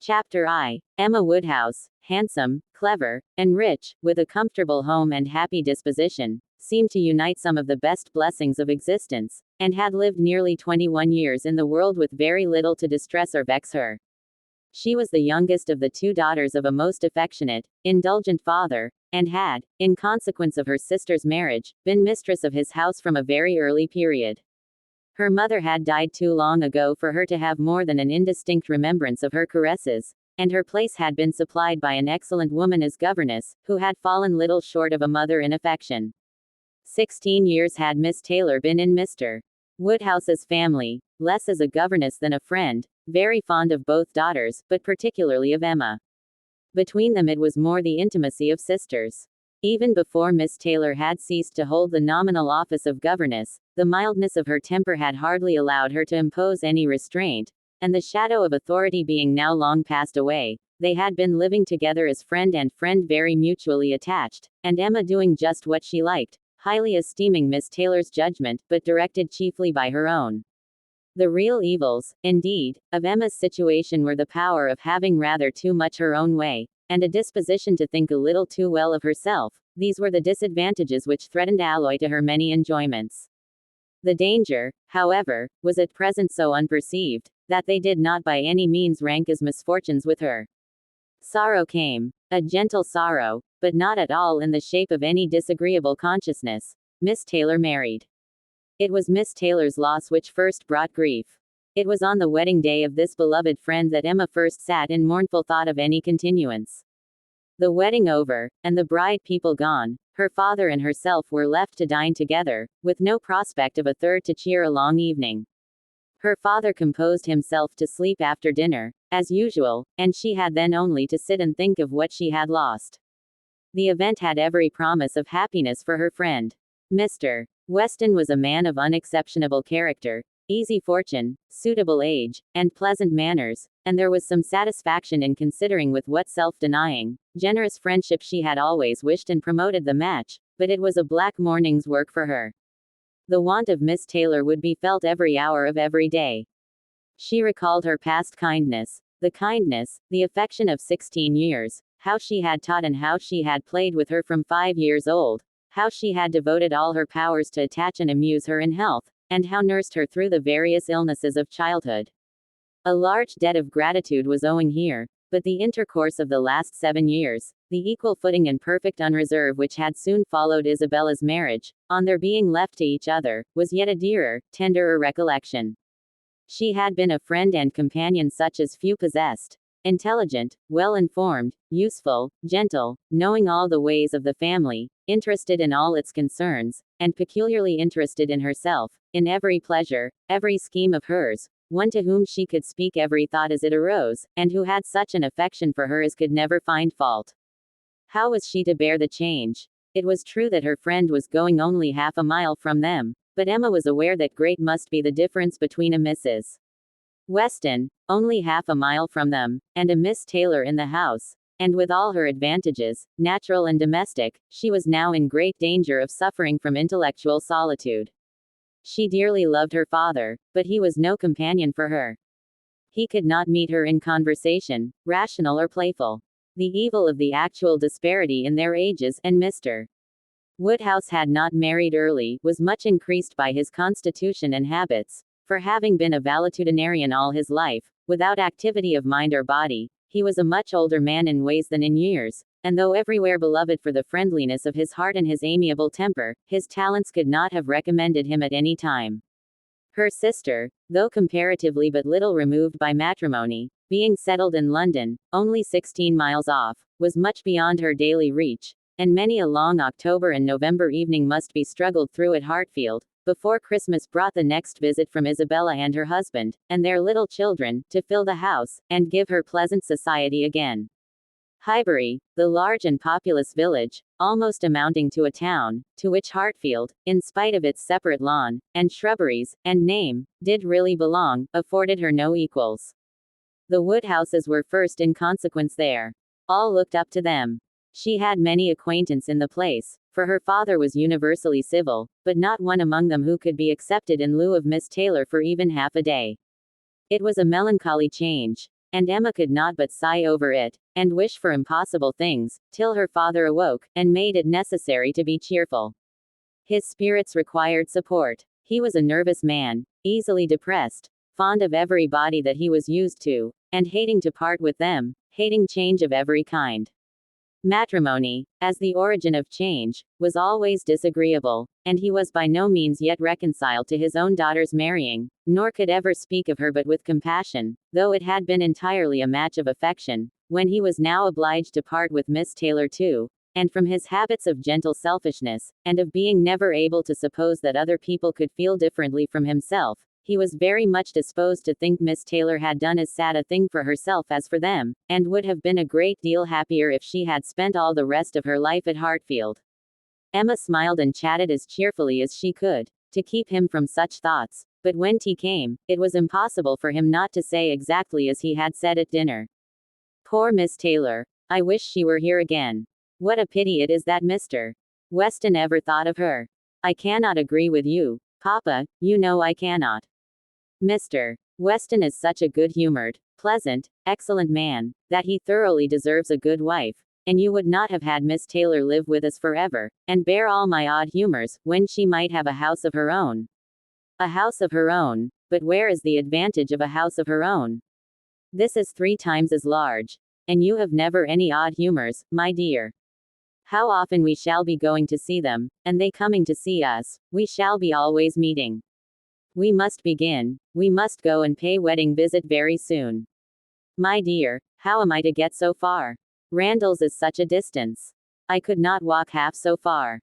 Chapter I. Emma Woodhouse, handsome, clever, and rich, with a comfortable home and happy disposition, seemed to unite some of the best blessings of existence, and had lived nearly 21 years in the world with very little to distress or vex her. She was the youngest of the two daughters of a most affectionate, indulgent father, and had, in consequence of her sister's marriage, been mistress of his house from a very early period. Her mother had died too long ago for her to have more than an indistinct remembrance of her caresses, and her place had been supplied by an excellent woman as governess, who had fallen little short of a mother in affection. 16 years had Miss Taylor been in Mr. Woodhouse's family, less as a governess than a friend, very fond of both daughters, but particularly of Emma. Between them it was more the intimacy of sisters. Even before Miss Taylor had ceased to hold the nominal office of governess, the mildness of her temper had hardly allowed her to impose any restraint, and the shadow of authority being now long passed away, they had been living together as friend and friend, very mutually attached, and Emma doing just what she liked, highly esteeming Miss Taylor's judgment, but directed chiefly by her own. The real evils, indeed, of Emma's situation were the power of having rather too much her own way, and a disposition to think a little too well of herself. These were the disadvantages which threatened alloy to her many enjoyments. The danger, however, was at present so unperceived, that they did not by any means rank as misfortunes with her. Sorrow came, a gentle sorrow, but not at all in the shape of any disagreeable consciousness. Miss Taylor married. It was Miss Taylor's loss which first brought grief. It was on the wedding day of this beloved friend that Emma first sat in mournful thought of any continuance. The wedding over, and the bride people gone, her father and herself were left to dine together, with no prospect of a third to cheer a long evening. Her father composed himself to sleep after dinner, as usual, and she had then only to sit and think of what she had lost. The event had every promise of happiness for her friend. Mr. Weston was a man of unexceptionable character, easy fortune, suitable age, and pleasant manners, and there was some satisfaction in considering with what self-denying, generous friendship she had always wished and promoted the match, but it was a black morning's work for her. The want of Miss Taylor would be felt every hour of every day. She recalled her past kindness, the affection of 16 years, how she had taught and how she had played with her from 5 years old, how she had devoted all her powers to attach and amuse her in health, and how nursed her through the various illnesses of childhood. A large debt of gratitude was owing here, but the intercourse of the last 7 years, the equal footing and perfect unreserve which had soon followed Isabella's marriage, on their being left to each other, was yet a dearer, tenderer recollection. She had been a friend and companion such as few possessed. Intelligent, well-informed, useful, gentle, knowing all the ways of the family, interested in all its concerns, and peculiarly interested in herself, in every pleasure, every scheme of hers, one to whom she could speak every thought as it arose, and who had such an affection for her as could never find fault. How was she to bear the change? It was true that her friend was going only half a mile from them, but Emma was aware that great must be the difference between a Mrs. Weston, only half a mile from them, and a Miss Taylor in the house, and with all her advantages, natural and domestic, she was now in great danger of suffering from intellectual solitude. She dearly loved her father, but he was no companion for her. He could not meet her in conversation, rational or playful. The evil of the actual disparity in their ages, and Mr. Woodhouse had not married early, was much increased by his constitution and habits, for having been a valetudinarian all his life, without activity of mind or body, he was a much older man in ways than in years, and though everywhere beloved for the friendliness of his heart and his amiable temper, his talents could not have recommended him at any time. Her sister, though comparatively but little removed by matrimony, being settled in London, only 16 miles off, was much beyond her daily reach, and many a long October and November evening must be struggled through at Hartfield, before Christmas brought the next visit from Isabella and her husband, and their little children, to fill the house, and give her pleasant society again. Highbury, the large and populous village, almost amounting to a town, to which Hartfield, in spite of its separate lawn, and shrubberies, and name, did really belong, afforded her no equals. The Woodhouses were first in consequence there. All looked up to them. She had many acquaintance in the place, for her father was universally civil, but not one among them who could be accepted in lieu of Miss Taylor for even half a day. It was a melancholy change. and Emma could not but sigh over it, and wish for impossible things, till her father awoke, and made it necessary to be cheerful. His spirits required support. He was a nervous man, easily depressed, fond of everybody that he was used to, and hating to part with them, hating change of every kind. Matrimony, as the origin of change, was always disagreeable, and he was by no means yet reconciled to his own daughter's marrying, nor could ever speak of her but with compassion, though it had been entirely a match of affection, when he was now obliged to part with Miss Taylor too, and from his habits of gentle selfishness, and of being never able to suppose that other people could feel differently from himself, he was very much disposed to think Miss Taylor had done as sad a thing for herself as for them, and would have been a great deal happier if she had spent all the rest of her life at Hartfield. Emma smiled and chatted as cheerfully as she could, to keep him from such thoughts, but when tea came, it was impossible for him not to say exactly as he had said at dinner. Poor Miss Taylor. I wish she were here again. What a pity it is that Mr. Weston ever thought of her. I cannot agree with you, Papa, you know I cannot. Mr. Weston is such a good-humored, pleasant, excellent man, that he thoroughly deserves a good wife, and you would not have had Miss Taylor live with us forever, and bear all my odd humors, when she might have a house of her own. A house of her own, but where is the advantage of a house of her own? This is 3 times as large, and you have never any odd humors, my dear. How often we shall be going to see them, and they coming to see us, we shall be always meeting. We must begin, we must go and pay wedding visit very soon. My dear, how am I to get so far? Randalls is such a distance. I could not walk half so far.